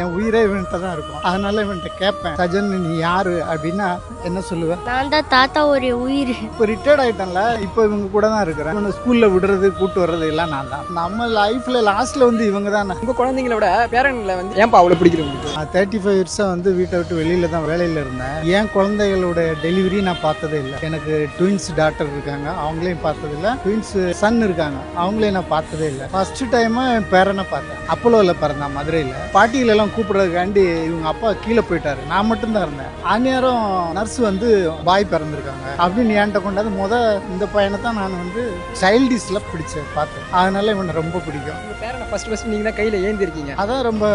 என் உயிரே இவன்கிட்ட தான் இருக்கும். அதனால இவன்கிட்ட கேட்பேன், சஜன் நீ யாரு அப்படின்னா என்ன சொல்லுவேன்? நான் தான் தாத்தா ஒரு உயிர். இப்போ ரிட்டையர்ட் ஆயிட்டேன்ல, இப்போ இவங்க கூட தான் இருக்கிறேன். இவனை ஸ்கூல்ல விடுறது கூட்டு வர்றது எல்லாம் நான் தான். நம்ம லைஃப்ல லாஸ்ட்ல வந்து இவங்க தான். உங்க குழந்தைங்களோட பேரண்ட்ல வந்து ஏன்பா அவ்வளவு பிடிக்கிறோம்? 35 இயர்ஸா வந்து வீட்டை விட்டு வெளியில தான் வேலையில இருந்தேன். என் குழந்தைகளோட டெலிவரி நான் பார்த்ததே இல்லை. எனக்கு ட்வின்ஸ் டாக்டர் இருக்காங்க, அவங்களையும் பார்த்தது இல்லை. ட்வின்ஸ் சன் இருக்காங்க, அவங்களையும் நான் பார்த்ததே இல்லை. ஃபர்ஸ்ட் டைமா என் பேரனை பார்த்தேன். அப்போலோல பிறந்தான், மதுரையில. பாட்டியில எல்லாம் கூப்பிடுறதுக்காண்டி இவங்க அப்பா கீழே போயிட்டாரு, நான் மட்டும் தான் இருந்தேன். அந்நேரம் நர்ஸ் வந்து பாய் பிறந்திருக்காங்க அப்படின்னு என்கிட்ட கொண்டாந்து இந்த பையனை தான் நான் வந்து சைல்டிஷ்ல பிடிச்சேன் பார்த்தேன். அதனால இவனை ரொம்ப பிடிக்கும். உங்க பேரனை ஃபர்ஸ்ட் நீங்க தான் கையில ஏந்தி இருக்கீங்க, அதான் ரொம்ப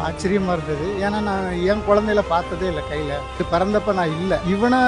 ஆச்சரியமா இருந்தது. ஏன்னா நான் என் குழந்தையில பார்த்ததே இல்லை கையில. பிறந்தப்ப நான் இல்லை, இவனை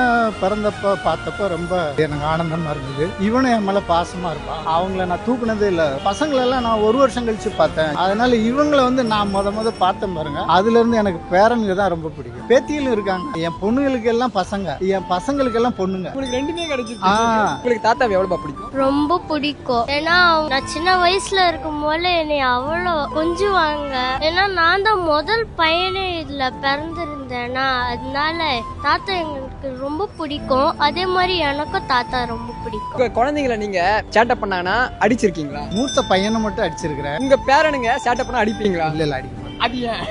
பிறந்தப்ப பார்த்தப்ப ரொம்ப எனக்கு ஆனந்தமா இருந்தது. இவனும் என் மேல பாசமா இருப்பான். அவங்கள நான் தூக்குனதே இல்லை. பசங்களெல்லாம் நான் 1 வருஷம் கழிச்சு பார்த்தேன். அதனால இவங்களை வந்து நான் முத பார்த்தேன் பாருங்க, அதுல இருந்து எனக்கு பேரனுக்கு தான் ரொம்ப பிடிக்கும். பேத்தியிலும் இருக்காங்க. என் பொண்ணுகளுக்கு எல்லாம் பசங்க, என் பசங்களுக்கு எல்லாம் பொண்ணுங்க. உங்களுக்கு ரெண்டுமே கிடைச்சிருக்கு. உங்களுக்கு தாத்தா எவ்வளவு பிடிக்கும்? ரொம்ப பிடிக்கும். ஏன்னா நான் சின்ன வயசுல இருக்கும் போல என்னை அவ்வளோ கொஞ்சுவாங்க. ஏன்னா நான் தான் முதல் பையனே இதுல பிறந்திருந்தேன்னா, அதனால தாத்தா எங்களுக்கு ரொம்ப பிடிக்கும். அதே மாதிரி எனக்கும் தாத்தா ரொம்ப பிடிக்கும். உங்க குழந்தைங்களை நீங்க சேட்டை பண்ணாங்கன்னா அடிச்சிருக்கீங்களா? மூத்த பையனை மட்டும் அடிச்சிருக்கிறேன். உங்க பேரனுங்க சேட்டை பண்ணா அடிப்பீங்களா? இல்ல இல்ல, அடிக்க மாட்டேன். அது ஏன்?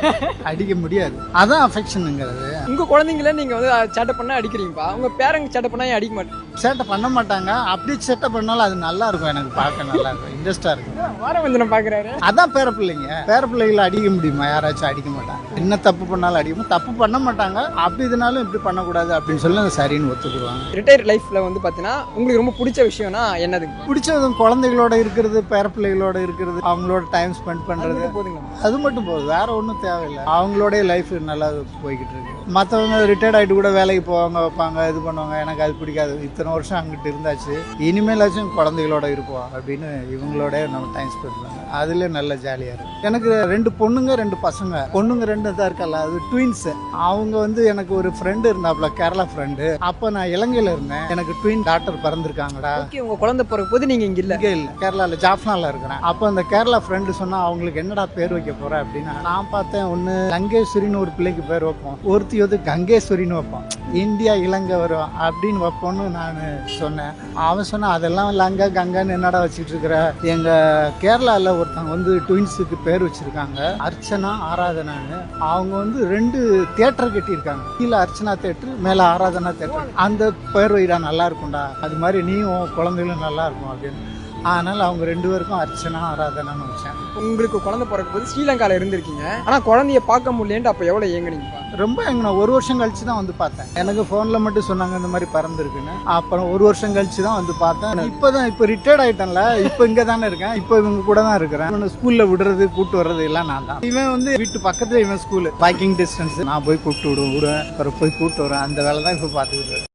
அடிக்க முடியாது, அதான் அஃபெக்ஷனுங்கிறது. உங்க குழந்தைங்கள நீங்க வந்து சேட்டை பண்ணா அடிக்கிறீங்கப்பா, உங்க பேரங்க சேட்டை பண்ணா ஏன் அடிக்க மாட்டேன்? சேட்டை பண்ண மாட்டாங்க. அப்படி சேட்டை பண்ணாலும் அது நல்லா இருக்கும், எனக்கு பார்க்க நல்லா இருக்கும், இன்ட்ரெஸ்டா இருக்கும். வாரவந்தனம் பாக்குறாரு. அதான் பேரப்பிள்ளைகளை அடிக்க முடியுமா? யாராச்சும் அடிக்க மாட்டாங்க. என்ன தப்பு பண்ணாலும் அடிக்கும், தப்பு பண்ண மாட்டாங்க. அப்படி இதனாலும் இப்படி பண்ணக்கூடாது அப்படின்னு சொல்லி சரின்னு ஒத்துக்குருவாங்க. ரிட்டையர்ட் லைஃப்ல வந்து பாத்தீங்கன்னா உங்களுக்கு ரொம்ப பிடிச்ச விஷயம்னா என்னது? பிடிச்சதும் குழந்தைகளோட இருக்கிறது, பேரப்பிள்ளைகளோட இருக்கிறது, அவங்களோட டைம் ஸ்பெண்ட் பண்றது, போதுங்களா? அது மட்டும் போதும், வேற ஒன்றும் தேவையில்லை. அவங்களோட லைஃப் நல்லா போய்கிட்டு இருக்கு. மற்றவங்க ரிட்டையர்ட் ஆகிட்டு கூட வேலைக்கு போவாங்க, வைப்பாங்க, இது பண்ணுவாங்க. எனக்கு அது பிடிக்காது. இத்தனை வருஷம் அங்கிட்டு இருந்தாச்சு, இனிமேலாச்சும் குழந்தைகளோட இருப்போம் அப்படின்னு இவங்களோட நம்ம டைம் ஸ்பெண்ட் பண்ணுவோம். அதுல நல்ல ஜாலியா இருக்கு. எனக்கு 2 பொண்ணுங்க 2 பசங்க. பொண்ணுங்க 2 தான் இருக்கல, அது ட்வின்ஸ். அவங்க வந்து எனக்கு ஒரு ஃப்ரெண்டு இருந்தாப்ல, கேரளா ஃப்ரெண்டு. அப்ப நான் இலங்கையில இருந்தேன், எனக்கு ட்வின் டாக்டர் பிறந்திருக்காங்கடா. உங்க குழந்தை பிறகு போது நீங்க இங்க இல்ல? இங்க இல்ல, கேரளால ஜாஃப்னால இருக்கிறேன். அப்ப அந்த கேரளா ஃப்ரெண்டு சொன்னா அவங்களுக்கு என்னடா பேர் வைக்க போற அப்படின்னா, நான் பார்த்தேன், ஒண்ணு கங்கேஸ்வரின்னு ஒரு பிள்ளைக்கு பேர் வைப்போம், ஒருத்தி வந்து கங்கேஸ்வரின்னு வைப்போம், இந்தியா இலங்கை வரும் அப்படின்னு வைப்போம்னு நான் சொன்னேன். அவன் சொன்னா அதெல்லாம் லங்கா கங்கான்னு என்னடா வச்சுட்டு இருக்கிற. எங்க கேரளால ஒருத்தவங்க வந்து ட்வின்ஸுக்கு பேர் வச்சிருக்காங்க, அர்ச்சனா ஆராதனான்னு. அவங்க வந்து 2 தியேட்டர் கட்டியிருக்காங்க, கீழே அர்ச்சனா தியேட்டர், மேல ஆராதனா தியேட்டர். அந்த பேர் வைடா, நல்லா இருக்கும்டா, அது மாதிரி நீயும் குழந்தைகளும் நல்லா இருக்கும் அப்படின்னு. அதனால அவங்க 2 பேருக்கும் அர்ச்சனா ஆராதனான்னு வச்சேன். உங்களுக்கு குழந்தை பிறக்கும் போது ஸ்ரீலங்கால இருந்திருக்கீங்க, ஆனா குழந்தைய பார்க்க முடியலன்ட்டு அப்ப எவ்வளவு ஏங்குனீங்க? ரொம்ப நான் 1 வருஷம் கழிச்சு தான் வந்து பார்த்தேன். எனக்கு போன்ல மட்டும் சொன்னாங்க இந்த மாதிரி பிறந்திருக்குன்னு. அப்புறம் 1 வருஷம் கழிச்சு தான் வந்து பார்த்தேன். இப்போ ரிட்டையர்ட் ஆயிட்டேன்ல, இப்போ இங்க தானே இருக்கேன், இப்போ இவங்க கூட தான் இருக்கிறேன். இவனை ஸ்கூல்ல விடுறது கூட்டு வர்றது எல்லாம் நான் தான். இவன் வந்து வீட்டு பக்கத்துல இவன் ஸ்கூல், வாக்கிங் டிஸ்டன்ஸ். நான் போய் கூப்பிட்டு விடுவேன், அப்புறம் போய் கூப்பிட்டு வரேன். அந்த வேலை தான் இப்போ பார்த்துக்கிட்டு இருக்கேன்.